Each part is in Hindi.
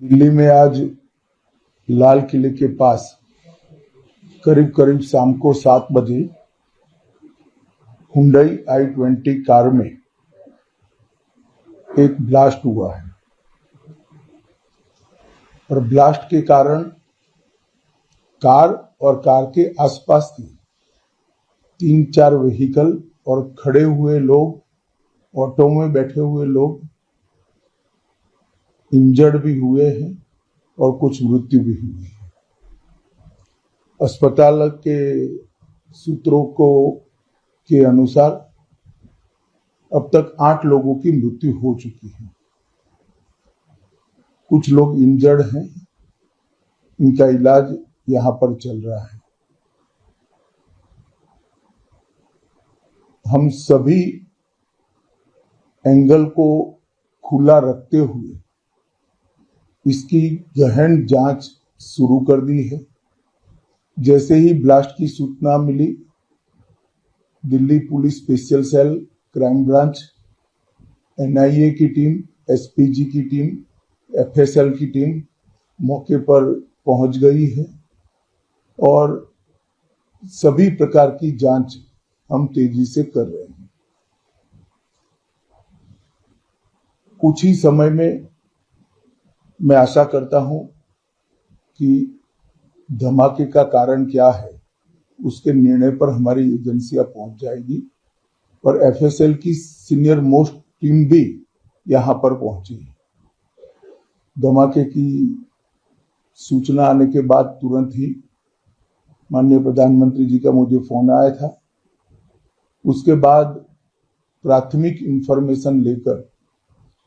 दिल्ली में आज लाल किले के पास करीब करीब शाम को 7 बजे हुंडई i20 कार में एक ब्लास्ट हुआ है और ब्लास्ट के कारण कार और कार के आसपास की 3-4 व्हीकल और खड़े हुए लोग, ऑटो में बैठे हुए लोग इंजर्ड भी हुए हैं और कुछ मृत्यु भी हुई है। अस्पताल के सूत्रों के अनुसार अब तक 8 लोगों की मृत्यु हो चुकी है। कुछ लोग इंजर्ड हैं, इनका इलाज यहां पर चल रहा है। हम सभी एंगल को खुला रखते हुए इसकी गहन जांच शुरू कर दी है। जैसे ही ब्लास्ट की सूचना मिली, Delhi police special cell, crime branch, NIA की टीम, SPG की टीम, FSL की टीम मौके पर पहुंच गई है और सभी प्रकार की जांच हम तेजी से कर रहे हैं। कुछ ही समय में मैं आशा करता हूं कि धमाके का कारण क्या है उसके निर्णय पर हमारी एजेंसियां पहुंच जाएगी और FSL की सीनियर मोस्ट टीम भी यहां पर पहुंची है। धमाके की सूचना आने के बाद तुरंत ही माननीय प्रधानमंत्री जी का मुझे फोन आया था। उसके बाद प्राथमिक इंफॉर्मेशन लेकर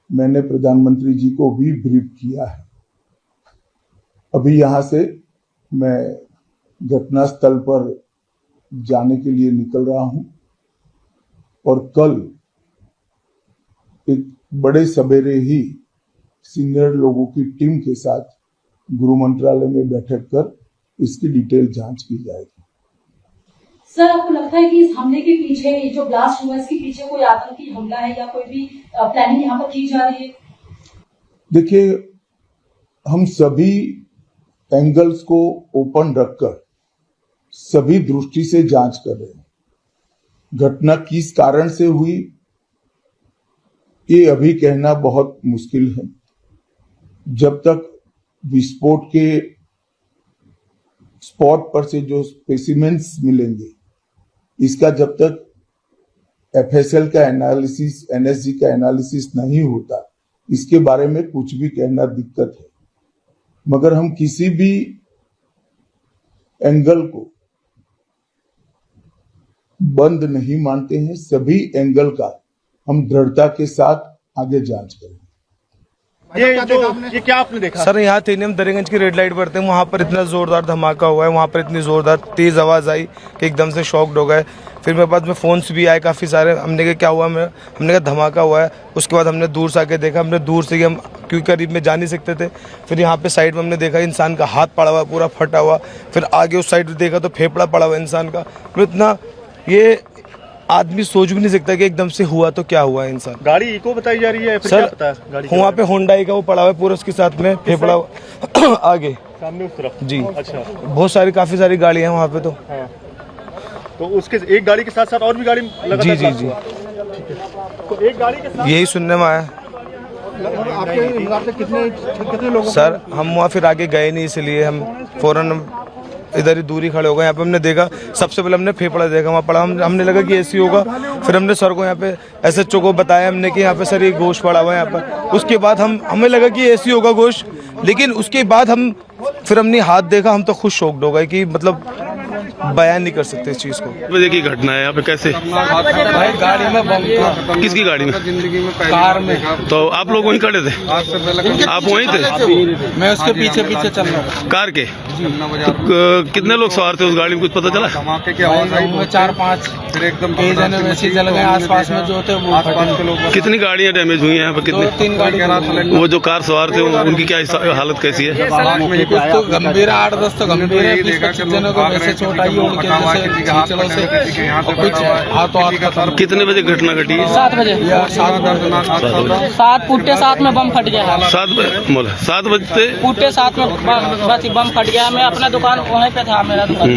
मैंने प्रधानमंत्री जी को भी ब्रीफ किया है। अभी यहां से मैं घटनास्थल पर जाने के लिए निकल रहा हूं और कल एक बड़े सवेरे ही सीनियर लोगों की टीम के साथ गृह मंत्रालय में बैठक कर इसकी डिटेल जांच की जाएगी। सर, आपको लगता है कि इस हमले के पीछे, जो ब्लास्ट हुआ, इसके पीछे कोई आतंकी हमला है या कोई भी प्लानिंग यहाँ पर की जा रही है? देखिए, हम सभी एंगल्स को ओपन रखकर सभी दृष्टि से जांच कर रहे हैं। घटना किस कारण से हुई ये अभी कहना बहुत मुश्किल है। जब तक विस्फोट के स्पॉट पर से जो स्पेसिमेंस मिलेंगे, इसका जब तक FSL का एनालिसिस, NSG का एनालिसिस नहीं होता, इसके बारे में कुछ भी कहना दिक्कत है। मगर हम किसी भी एंगल को बंद नहीं मानते हैं। सभी एंगल का हम दृढ़ता के साथ आगे जांच करेंगे। ये क्या आपने देखा? सर, यहाँ थे हम दरियागंज की रेड लाइट पर थे, वहाँ पर इतना जोरदार धमाका हुआ है, वहाँ पर इतनी जोरदार तेज आवाज़ आई कि एकदम से शॉक्ड हो गए। फिर मेरे पास में फ़ोन्स भी आए काफ़ी सारे। हमने कहा क्या हुआ, हमने कहा धमाका हुआ है। उसके बाद हमने दूर से आके देखा, हमने दूर से हम क्योंकि करीब में जा नहीं सकते थे। फिर यहाँ पे साइड में हमने देखा इंसान का हाथ पड़ा हुआ, पूरा फटा हुआ। फिर आगे उस साइड देखा तो फेफड़ा पड़ा हुआ इंसान का। तो इतना ये आदमी सोच भी नहीं सकता कि एकदम से हुआ तो क्या हुआ इंसान। गाड़ी इको बताई जा रही है फिर सर, क्या पता है? गाड़ी वहाँ पे होंडाई का वो पड़ा हुआ है पूरा, उसके साथ में फेफड़ा आगे सामने उस तरफ। जी, अच्छा, बहुत सारी काफी सारी गाड़ियां हैं वहाँ पे। तो हाँ। तो उसके एक गाड़ी के साथ साथ और भी गाड़ी लगातार? जी जी जी, ठीक है। तो एक गाड़ी के साथ यही सुनने में आया। आपके हिसाब से कितने लोग? सर, हम वहाँ फिर आगे गए नहीं, इसलिए हम फौरन इधर ही दूरी खड़े हो गए। यहाँ पे हमने देखा, सबसे पहले हमने फेफड़ा देखा वहाँ पड़ा। हमने लगा कि ऐसी होगा। फिर हमने सर को यहाँ पे SHO को बताया हमने कि यहाँ पे सर ये गोश्त पड़ा हुआ है यहाँ पर। उसके बाद हमें लगा कि ऐसी होगा गोश्त, लेकिन उसके बाद फिर हमने हाथ देखा, हम तो खुद शॉक्ड हो गए कि मतलब बयान नहीं कर सकते इस चीज को। बजे की घटना है यहाँ पे, कैसे? भाई गाड़ी में बम था। किसकी गाड़ी में? जिंदगी में कार में। तो आप लोग वहीं खड़े थे? आज से पहले आप वहीं थे? मैं उसके पीछे चल रहा था। कार के? कितने लोग सवार थे उस गाड़ी में, कुछ पता चला? धमाके की आवाज आई, 4-5 फिर एकदम कई जने वैसे जल गए, आसपास में जो थे वो आसपास के लोग। कितनी गाड़ियां डैमेज हुई हैं यहाँ पर? कितनी? 2-3 गाड़ी। वो जो कार सवार थे उनकी क्या हालत कैसी है? कुछ तो गंभीर है, 8-10 तो गंभीर है, 20-25 जनों को वैसे चोट आई है उनके जैसे छींचड़ों से, कुछ हाथों हाथ। कितने बजे घटना घटी है? 7 बजे। 7 पुट्टे 7 में बम फट गया है। 7 बजते पुट्टे 7 में बस बम फट गया। मैं अपना दुकान वहीं पे था, मेरा दुकान।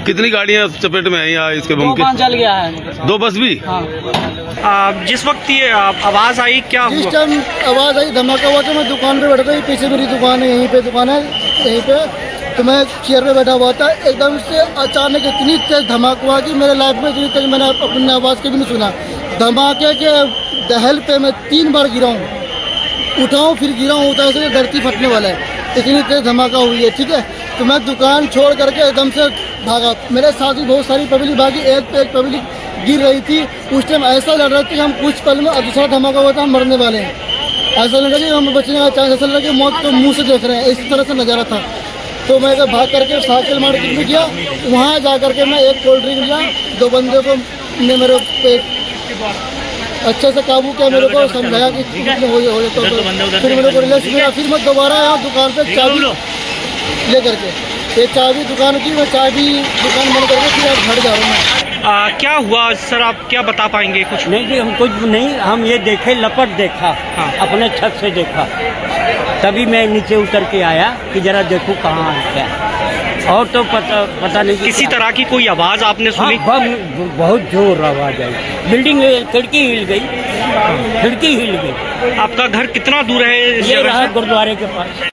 कितनी गाड़ियां चपेट में आई यहाँ इसके बम 2 के? बस जल गया है। 2 बस भी? हाँ। जिस वक्त ये आवाज आई, क्या जिस हुआ? टाइम आवाज आई, धमाका हुआ, तो मैं दुकान पे बैठा था। पीछे मेरी दुकान है, यहीं पे दुकान है, यहीं पे। तो मैं चेयर पे बैठा हुआ था, एकदम से अचानक इतनी तेज धमाका हुआ कि मेरे लाइफ में इतनी तेज मैंने अपनी आवाज कभी नहीं सुना। धमाके के दहल पे मैं 3 बार गिरा हूँ, उठाऊँ फिर गिरा हूँ, उठा से धरती फटने वाला है, इतनी तेज धमाका हुई है। ठीक है, तो मैं दुकान छोड़ करके एकदम से भागा। मेरे साथ भी बहुत सारी पब्लिक भागी, एक पे एक पब्लिक गिर रही थी। उस टाइम ऐसा लग रहा था कि हम कुछ पल में, दूसरा धमाका हुआ था, हम मरने वाले हैं। ऐसा लगा कि हम बचने का चांस, ऐसा लगा कि मौत को मुंह से देख रहे हैं, इस तरह से नजारा था। तो मैं भाग करके साइकिल मार्केट में गया, वहाँ जा करके मैं एक कोल्ड ड्रिंक लिया। 2 बंदे को ने मेरे पे अच्छे से काबू किया, मेरे को समझाया कि हो जाए तो फिर मेरे को रिलैक्स मिला। फिर मैं दोबारा आया दुकान पे चाबी ले करके, ये चाबी दुकान की, मैं चाबी दुकान बंद करके फिर आप घर जा रहा हूँ। क्या हुआ सर, आप क्या बता पाएंगे? कुछ नहीं जी, हम कुछ नहीं, हम ये देखे, लपट देखा। हाँ। अपने छत से देखा, तभी मैं नीचे उतर के आया कि जरा देखूं कहाँ है क्या। और तो पता नहीं किसी तरह की कोई आवाज आपने सुनी? हाँ, बहुत जोर आवाज आई, बिल्डिंग खिड़की हिल गई, खिड़की हिल गई। आपका घर कितना दूर है इस ये जगह रहा से? गुरुद्वारे के पास।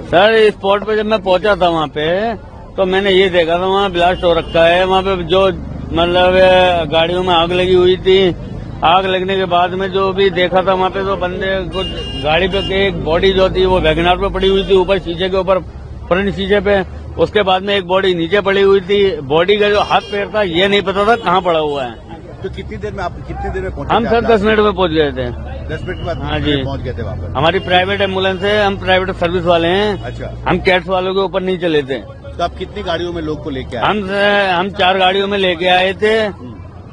सर स्पॉट पे जब मैं पहुंचा था वहाँ पे, तो मैंने ये देखा था वहाँ ब्लास्ट हो रखा है। वहाँ पे जो मतलब गाड़ियों में आग लगी हुई थी। आग लगने के बाद में जो भी देखा था वहाँ पे, तो बंदे कुछ गाड़ी पे एक बॉडी जो थी वो वैगनार पे पड़ी हुई थी, ऊपर शीशे के ऊपर, फ्रंट शीशे पे। उसके बाद में एक बॉडी नीचे पड़ी हुई थी। बॉडी का जो हाथ पैर था ये नहीं पता था कहाँ पड़ा हुआ है। तो कितनी देर में पहुंचे? हम सर 10 मिनट में पहुंच गए थे। 10 मिनट बाद? हाँ जी, पहुंच गए थे वहाँ पर। हमारी प्राइवेट एम्बुलेंस है, हम प्राइवेट सर्विस वाले हैं। अच्छा, हम कैट्स वालों के ऊपर नहीं चले थे। तो आप कितनी गाड़ियों में लोग को लेके आए? हम 4 गाड़ियों में लेके आए थे।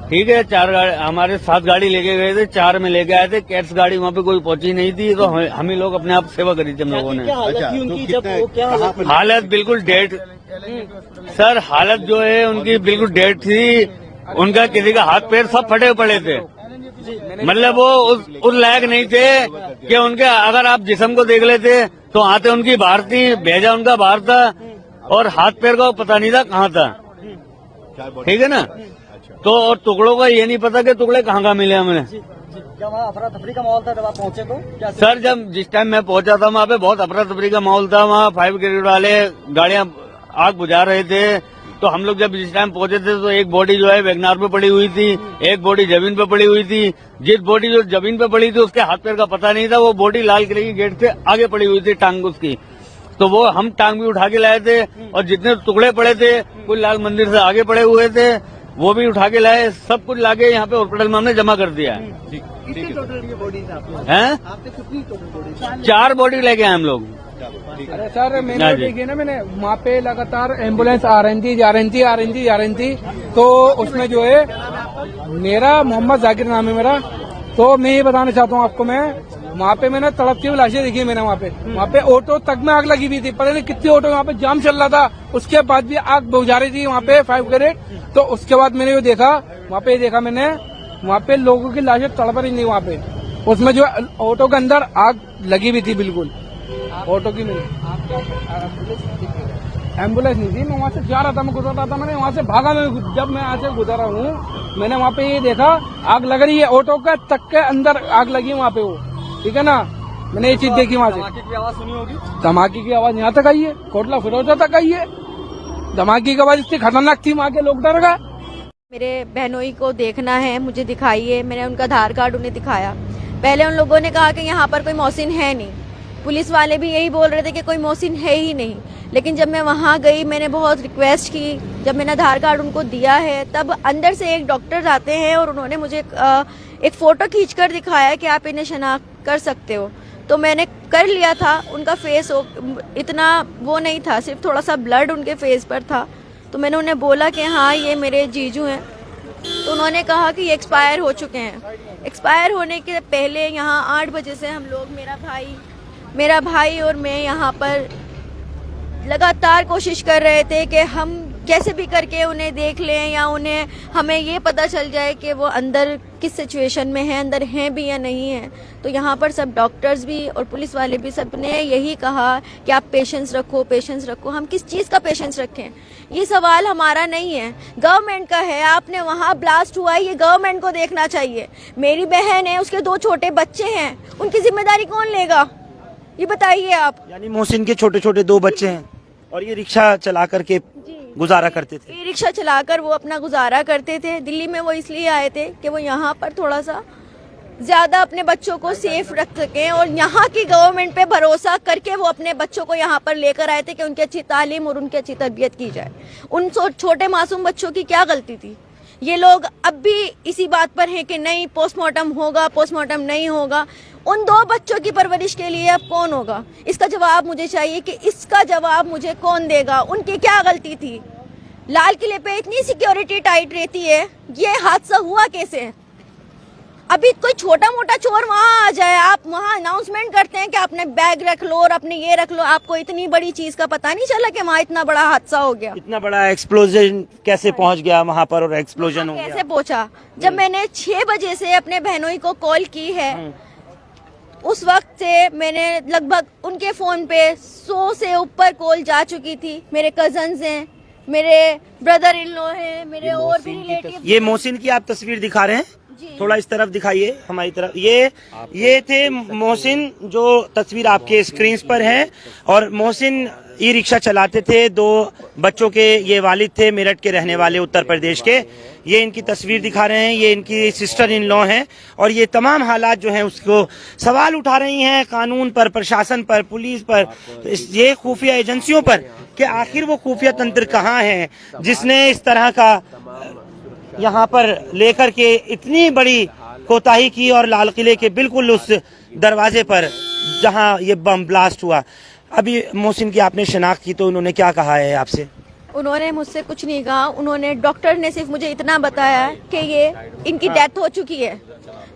ठीक है, 4 गाड़ी, हमारे 7 गाड़ी लेके गए थे, 4 में लेके आए थे। कैट्स गाड़ी वहाँ पे कोई पहुंची नहीं थी, तो हम ही लोग अपने आप सेवा करी थी हम लोगों ने। अच्छा, हालत बिल्कुल डेड सर, हालत जो है उनकी बिल्कुल डेड थी। उनका किसी का हाथ पैर सब फटे पड़े थे, मतलब वो उस लायक नहीं थे कि उनके, अगर आप जिस्म को देख लेते तो आते उनकी बाहर थी, भेजा उनका बाहर था, और हाथ पैर का पता नहीं था कहाँ था। ठीक है ना, तो और टुकड़ों का ये नहीं पता कि टुकड़े कहाँ मिले हमें। क्या वहाँ अफरा तफरी का माहौल था जब आप पहुँचे तो? क्या सर, जब जिस टाइम मैं पहुंचा था वहाँ पे बहुत अफरा तफरी का माहौल था। वहाँ 5 ब्रिगेड वाले गाड़ियां आग बुझा रहे थे। तो हम लोग जब जिस टाइम पहुंचे थे तो एक बॉडी जो है वैगनार पे पड़ी हुई थी, एक बॉडी जमीन पे पड़ी हुई थी। जिस बॉडी जो जमीन पे पड़ी थी उसके हाथ पैर का पता नहीं था, वो बॉडी लाल किले की गेट से आगे पड़ी हुई थी, टांग उसकी। तो वो हम टांग भी उठा के लाए थे, और जितने टुकड़े पड़े थे कुछ लाल मंदिर से आगे पड़े हुए थे वो भी उठा के लाए। सब कुछ लाके यहाँ पे हॉस्पिटल में हमने जमा कर दिया है। 4 बॉडी लेके आए हम लोग। अरे सर, मैंने देखी ना, मैंने वहाँ पे लगातार एम्बुलेंस आ रही थी, जा रही थी। तो उसमें जो है, मेरा मोहम्मद जाकिर नाम है मेरा, तो मैं ये बताना चाहता हूँ आपको, मैं वहाँ पे मैंने तड़पती हुई लाशें देखी। मैंने वहाँ पे ऑटो तक में आग लगी हुई थी, पता नहीं कितनी ऑटो, वहाँ पे जाम चल रहा था, उसके बाद भी आग बुझा रही थी वहाँ पे 5 ब्रिगेड। तो उसके बाद मैंने ये देखा, वहाँ पे देखा मैंने, वहाँ पे लोगों की लाशें तड़प रही थी वहाँ पे, उसमें जो ऑटो के अंदर आग लगी हुई थी बिल्कुल। ऑटो की नहीं, एम्बुलेंस नहीं थी। मैं वहाँ से जा रहा था, मैं गुजर रहा था, मैंने वहाँ से भागा। मैं जब मैं यहाँ से गुजरा हूँ, मैंने वहाँ पे ये देखा आग लग रही है, ऑटो का तक के अंदर आग लगी वहाँ पे वो। ठीक है ना, मैंने ये चीज देखी वहाँ से। धमाके की आवाज यहाँ तक आई है, कोटला फिरोजा तक आई है। धमाके की आवाज इतनी खतरनाक थी, वहाँ के लोग डर गए। मेरे बहनोई को देखना है, मुझे दिखाइए। मैंने उनका आधार कार्ड उन्हें दिखाया। पहले उन लोगों ने कहा कि यहाँ पर कोई मोहसिन है नहीं, पुलिस वाले भी यही बोल रहे थे कि कोई मोहसिन है ही नहीं। लेकिन जब मैं वहाँ गई, मैंने बहुत रिक्वेस्ट की, जब मैंने आधार कार्ड उनको दिया है, तब अंदर से एक डॉक्टर आते हैं और उन्होंने मुझे एक फ़ोटो खींचकर दिखाया कि आप इन्हें शनाख्त कर सकते हो। तो मैंने कर लिया था। उनका फेस इतना वो नहीं था, सिर्फ थोड़ा सा ब्लड उनके फेस पर था। तो मैंने उन्हें बोला कि हाँ ये मेरे जीजू हैं। तो उन्होंने कहा कि ये एक्सपायर हो चुके हैं। एक्सपायर होने के पहले यहाँ 8 बजे से हम लोग, मेरा भाई और मैं यहाँ पर लगातार कोशिश कर रहे थे कि हम कैसे भी करके उन्हें देख लें या हमें ये पता चल जाए कि वो अंदर किस सिचुएशन में है, अंदर हैं भी या नहीं है। तो यहाँ पर सब डॉक्टर्स भी और पुलिस वाले भी सब ने यही कहा कि आप पेशेंस रखो। हम किस चीज़ का पेशेंस रखें? ये सवाल हमारा नहीं है, गवर्नमेंट का है। आपने वहाँ ब्लास्ट हुआ, ये गवर्नमेंट को देखना चाहिए। मेरी बहन है, उसके 2 छोटे बच्चे हैं, उनकी जिम्मेदारी कौन लेगा? ये बताइए आप। यानी मोहसिन के छोटे छोटे 2 बच्चे हैं और ये रिक्शा चला करके गुजारा करते थे। ये रिक्शा चलाकर वो अपना गुजारा करते थे। दिल्ली में वो इसलिए आए थे कि वो यहाँ पर थोड़ा सा ज्यादा अपने बच्चों को सेफ रख सकें और यहाँ की गवर्नमेंट पे भरोसा करके वो अपने बच्चों को यहाँ पर लेकर आए थे कि उनकी अच्छी तालीम और उनकी अच्छी तरबियत की जाए। उन छोटे मासूम बच्चों की क्या गलती थी? ये लोग अब भी इसी बात पर हैं कि नहीं पोस्टमार्टम होगा, पोस्टमार्टम नहीं होगा। उन 2 बच्चों की परवरिश के लिए अब कौन होगा? इसका जवाब मुझे चाहिए कि इसका जवाब मुझे कौन देगा? उनकी क्या गलती थी? लाल किले पे इतनी सिक्योरिटी टाइट रहती है, ये हादसा हुआ कैसे? अभी कोई छोटा मोटा चोर वहाँ आ जाए, आप वहाँ अनाउंसमेंट करते हैं कि आपने बैग रख लो और अपने ये रख लो। आपको इतनी बड़ी चीज का पता नहीं चला कि वहाँ इतना बड़ा हादसा हो गया। इतना बड़ा एक्सप्लोजन कैसे पहुँच गया वहाँ पर और एक्सप्लोजन हो गया कैसे पहुँचा? जब मैंने 6 बजे से अपने बहनोई को कॉल की है, उस वक्त से मैंने लगभग उनके फोन पे 100 से ऊपर कॉल जा चुकी थी। मेरे कजन्स हैं, मेरे ब्रदर इन लॉ हैं, मेरे और भी रिलेटिव। ये मोहसिन की आप तस्वीर दिखा रहे हैं, थोड़ा इस तरफ दिखाइए हमारी तरफ। ये थे मोहसिन जो तस्वीर आपके स्क्रीन पर है। और मोहसिन ई रिक्शा चलाते थे, 2 बच्चों के ये वालिद थे, मेरठ के रहने वाले, उत्तर प्रदेश के। ये इनकी तस्वीर दिखा रहे हैं, ये इनकी सिस्टर इन लॉ हैं। और ये तमाम हालात जो हैं उसको सवाल उठा रही हैं कानून पर, प्रशासन पर, पुलिस पर, ये खुफिया एजेंसियों पर कि आखिर वो खुफिया तंत्र कहाँ है जिसने इस तरह का यहाँ पर लेकर के इतनी बड़ी कोताही की और लाल किले के बिल्कुल उस दरवाजे पर जहाँ ये बम ब्लास्ट हुआ। अभी मोहसिन की आपने शनाख्त की तो उन्होंने क्या कहा है आपसे? उन्होंने मुझसे कुछ नहीं कहा। उन्होंने, डॉक्टर ने सिर्फ मुझे इतना बताया कि ये इनकी डेथ हो चुकी है।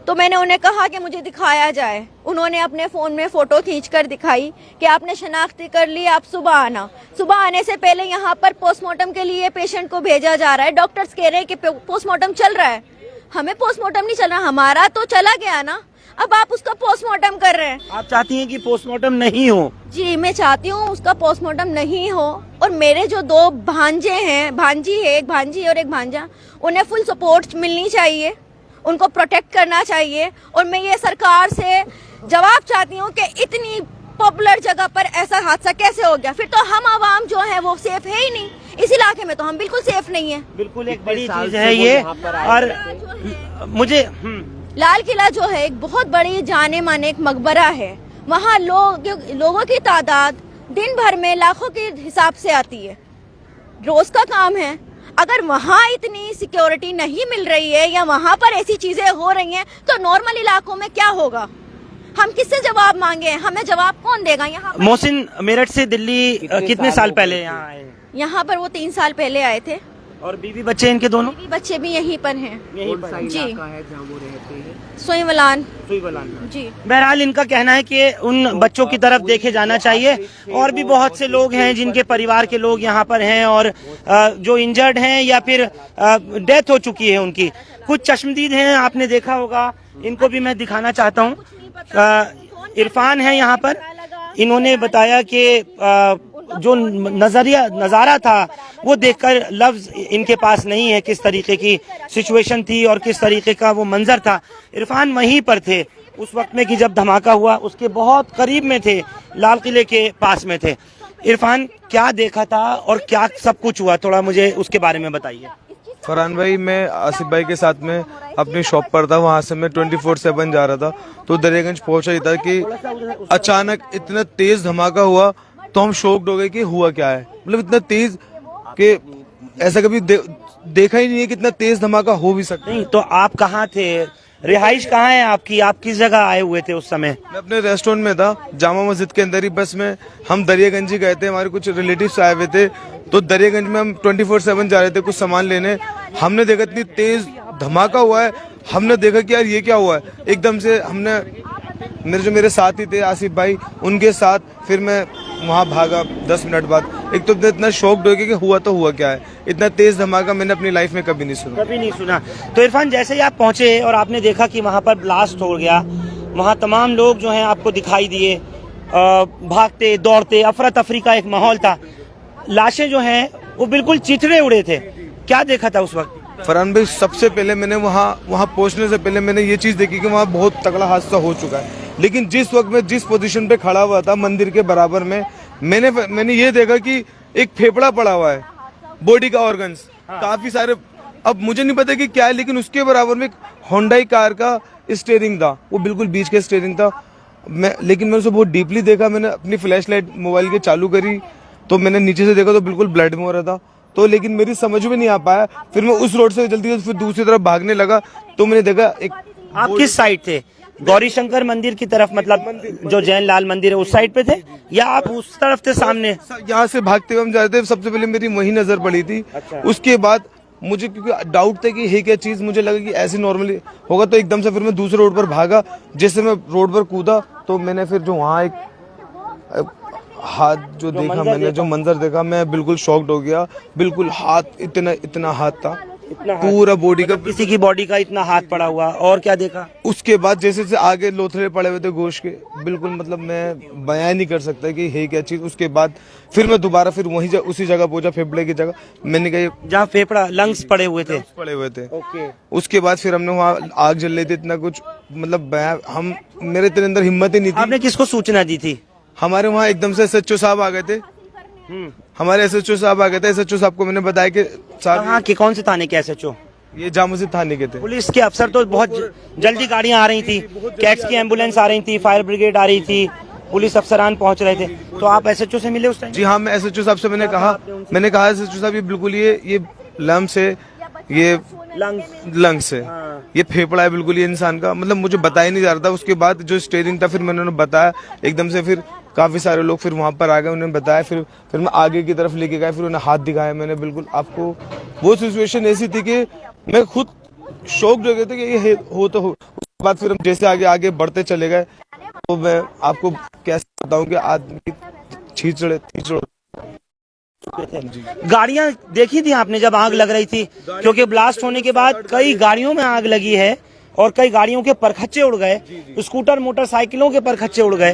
तो मैंने उन्हें कहा कि मुझे दिखाया जाए। उन्होंने अपने फोन में फोटो खींचकर दिखाई कि आपने शनाख्ती कर ली, आप सुबह आना। सुबह आने से पहले यहाँ पर पोस्टमार्टम के लिए पेशेंट को भेजा जा रहा है। डॉक्टर्स कह रहे हैं कि पोस्टमार्टम चल रहा है। हमें पोस्टमार्टम नहीं चल रहा, हमारा तो चला गया ना, अब आप उसका पोस्टमार्टम कर रहे हैं। आप चाहती हैं कि पोस्टमार्टम नहीं हो? जी, मैं चाहती हूँ उसका पोस्टमार्टम नहीं हो। और मेरे जो 2 भांजे हैं, भांजी है, एक भांजी और एक भांजा, उन्हें फुल सपोर्ट मिलनी चाहिए, उनको प्रोटेक्ट करना चाहिए। और मैं ये सरकार से जवाब चाहती हूँ कि इतनी पॉपुलर जगह पर ऐसा हादसा कैसे हो गया? फिर तो हम आवाम जो है वो सेफ है ही नहीं। इस इलाके में तो हम बिल्कुल सेफ नहीं है। बिल्कुल एक बड़ी चीज है ये। और मुझे लाल किला जो है एक बहुत बड़ी जाने माने एक मकबरा है। वहाँ लोगों की तादाद दिन भर में लाखों के हिसाब से आती है, रोज का काम है। अगर वहाँ इतनी सिक्योरिटी नहीं मिल रही है या वहाँ पर ऐसी चीजें हो रही हैं तो नॉर्मल इलाकों में क्या होगा? हम किससे जवाब मांगे? हमें जवाब कौन देगा? यहाँ मोहसिन मेरठ से दिल्ली कितने साल पहले यहाँ आए? यहाँ पर वो 3 साल पहले आए थे। और बीवी बच्चे इनके दोनों? बीवी बच्चे भी यहीं पर हैं। यहीं पर जी, सोईवलान जी। बहरहाल इनका कहना है कि उन बच्चों की तरफ देखे जाना चाहिए। और भी बहुत से लोग हैं जिनके परिवार के लोग यहाँ पर हैं और जो इंजर्ड हैं या फिर डेथ हो चुकी है उनकी। कुछ चश्मदीद हैं, आपने देखा होगा, इनको भी मैं दिखाना चाहता हूँ। इरफान है यहाँ पर, इन्होंने बताया कि जो नज़ारा था वो देखकर लफ्ज इनके पास नहीं है, किस तरीके की सिचुएशन थी और किस तरीके का वो मंजर था। इरफान वहीं पर थे, उस वक्त में कि जब धमाका हुआ उसके बहुत करीब में थे, लाल किले के पास में थे। इरफान, क्या देखा था और क्या सब कुछ हुआ, थोड़ा मुझे उसके बारे में बताइए। फरहान भाई, मैं आसिफ भाई के साथ में अपनी शॉप पर था, वहाँ से मैं 24/7 जा रहा था, तो दरियागंज पहुंचा ही था कि अचानक इतना तेज धमाका हुआ, तो हम शॉक्ड हो गए कि हुआ क्या है। मतलब इतना तेज कि ऐसा कभी देखा ही नहीं है कि इतना तेज धमाका हो भी सकता। नहीं तो आप कहाँ थे, रिहाइश कहाँ है आपकी, आप किस जगह आए हुए थे उस समय? मैं अपने रेस्टोरेंट में था, जामा मस्जिद के अंदर ही। बस में हम दरियागंज ही गए थे, हमारे कुछ रिलेटिव्स आए हुए थे, तो दरियागंज में हम 24/7 जा रहे थे कुछ सामान लेने। हमने देखा इतनी तेज धमाका हुआ है, हमने देखा कि यार ये क्या हुआ है। एकदम से हमने, मेरे साथ ही थे आसिफ भाई, उनके साथ फिर मैं वहाँ भागा 10 मिनट बाद। एक तो इतना शॉक्ड हो गया कि हुआ तो हुआ क्या है, इतना तेज धमाका मैंने अपनी लाइफ में कभी नहीं सुना। तो इरफान, जैसे ही आप पहुंचे और आपने देखा कि वहाँ पर ब्लास्ट हो गया, वहाँ तमाम लोग जो हैं आपको दिखाई दिए, भागते दौड़ते, अफरा तफरी का एक माहौल था, लाशें जो हैं वो बिल्कुल चिथड़े उड़े थे, क्या देखा था उस वक्त? फरहान भाई, सबसे पहले मैंने वहाँ पहुँचने से पहले मैंने ये चीज़ देखी कि वहाँ बहुत तगड़ा हादसा हो चुका है। लेकिन जिस वक्त मैं जिस पोजीशन पे खड़ा हुआ था मंदिर के बराबर में, मैंने ये देखा कि एक फेफड़ा पड़ा हुआ है, बॉडी का ऑर्गन्स काफी सारे। अब मुझे नहीं पता कि क्या है, लेकिन उसके बराबर में एक होंडाई कार का स्टीयरिंग था, वो बिल्कुल बीच का स्टीयरिंग था। लेकिन मैंने उसे बहुत डीपली देखा, मैंने अपनी फ्लैश लाइट मोबाइल की चालू करी, तो मैंने नीचे से देखा तो बिल्कुल ब्लड में हो रहा था। तो लेकिन मेरी समझ में नहीं आ पाया, फिर मैं उस रोड से जल्दी फिर दूसरी तरफ भागने लगा, तो मैंने देखा एक। आप किस साइड थे? गौरी शंकर मंदिर की तरफ, मतलब जो जैन लाल मंदिर है उस साइड पे थे, या आप उस तरफ थे सामने? यहाँ से भागते हुए हम जा रहे थे, सबसे पहले मेरी वही नजर पड़ी थी। अच्छा। उसके बाद मुझे क्योंकि डाउट था कि है क्या चीज, मुझे लगा कि ऐसे नॉर्मली होगा, तो एकदम से फिर मैं दूसरे रोड पर भागा। जैसे मैं रोड पर कूदा तो मैंने फिर जो वहाँ एक हाथ जो देखा, मैंने जो मंजर देखा, मैं बिल्कुल शॉक्ड हो गया। बिल्कुल हाथ, इतना हाथ था, पूरा बॉडी का, किसी की बॉडी का इतना हाथ पड़ा हुआ। और क्या देखा उसके बाद? जैसे आगे लोथड़े पड़े हुए थे गोश्त के, बिल्कुल मतलब मैं बयान नहीं कर सकता कि है क्या चीज। उसके बाद फिर मैं दोबारा फिर वहीं उसी जगह पहुंचा, फेफड़े की जगह। मैंने कहा जहाँ फेफड़ा, लंग्स पड़े हुए थे। ओके। उसके बाद फिर हमने वहाँ आग जल रही थी, इतना कुछ मतलब हम, मेरे तेरे अंदर हिम्मत ही नहीं थी। आपने किसको सूचना दी थी? हमारे वहाँ एकदम से SHO साहब आ गए थे, हमारे SHO साहब आ गए थे। SHO साहब को मैंने बताया कि कहाँ के, कौन से थाने के SHO? ये जामा मस्जिद थाने के थे। पुलिस के अफसर तो बहुत जल्दी गाड़ियां आ रही थी, कैट्स की एम्बुलेंस आ रही थी, फायर ब्रिगेड आ रही थी, पुलिस अफसरान पहुंच रहे थे। तो आप SHO से मिले उस टाइम? जी हाँ, मैं SHO साहब से मैंने कहा SHO साहब ये बिल्कुल ये लम्स है, ये लंग्स है, ये फेफड़ा है बिल्कुल ये इंसान का, मतलब मुझे बताया नहीं जा रहा था। उसके बाद जो स्टीयरिंग था, फिर मैंने उन्हें बताया एकदम से, फिर काफी सारे लोग फिर वहां पर आ गए, उन्होंने बताया। फिर मैं आगे की तरफ लेके गया, फिर उन्हें हाथ दिखाया मैंने। बिल्कुल आपको वो सिचुएशन ऐसी थी कि मैं खुद शॉक हो गया था कि ये हो तो हो। उसके बाद फिर हम जैसे आगे बढ़ते चले गए, तो मैं आपको कैसे बताऊं कि आदमी छींचड़े गाड़ियां देखी थी आपने जब आग लग रही थी? क्योंकि ब्लास्ट होने के बाद कई गाड़ियों में आग लगी है और कई गाड़ियों के परखच्चे उड़ गए, स्कूटर मोटरसाइकिलों के परखच्चे उड़ गए।